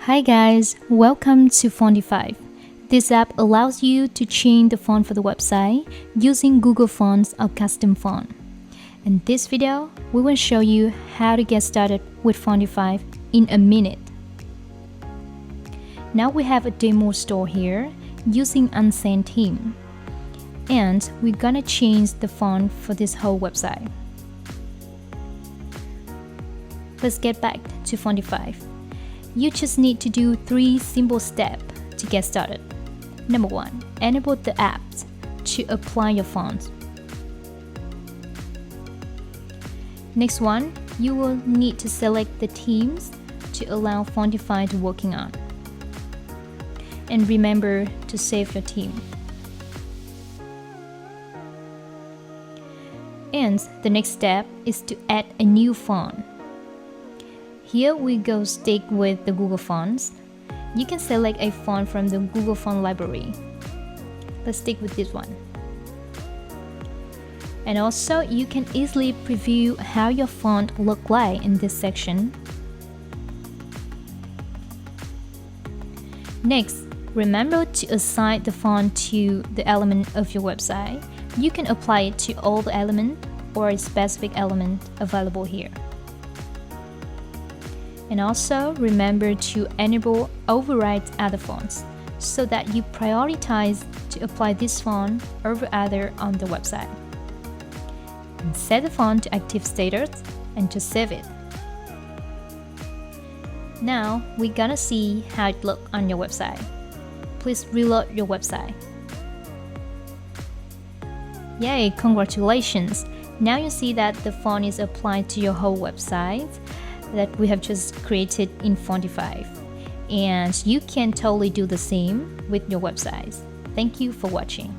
Hi guys, welcome to Fontify. This app allows you to change the font for the website using Google Fonts or custom font. In this video, we will show you how to get started with Fontify in a minute. Now we have a demo store here using Unseen theme. And we're gonna change the font for this whole website. Let's get back to Fontify. You just need to do 3 simple steps to get started. Number 1, enable the app to apply your font. Next one, you will need to select the themes to allow Fontify to working on. And remember to save your theme. And the next step is to add a new font. Here we go stick with the Google Fonts. You can select a font from the Google Font library. Let's stick with this one. And also you can easily preview how your font look like in this section. Next, remember to assign the font to the element of your website. You can apply it to all the elements or a specific element available here. And also remember to enable override other fonts so that you prioritize to apply this font over other on the website. And set the font to active status and to save it. Now we're gonna see how it looks on your website. Please reload your website. Yay, congratulations! Now you see that the font is applied to your whole website that we have just created in Fontify. And you can totally do the same with your websites. Thank you for watching.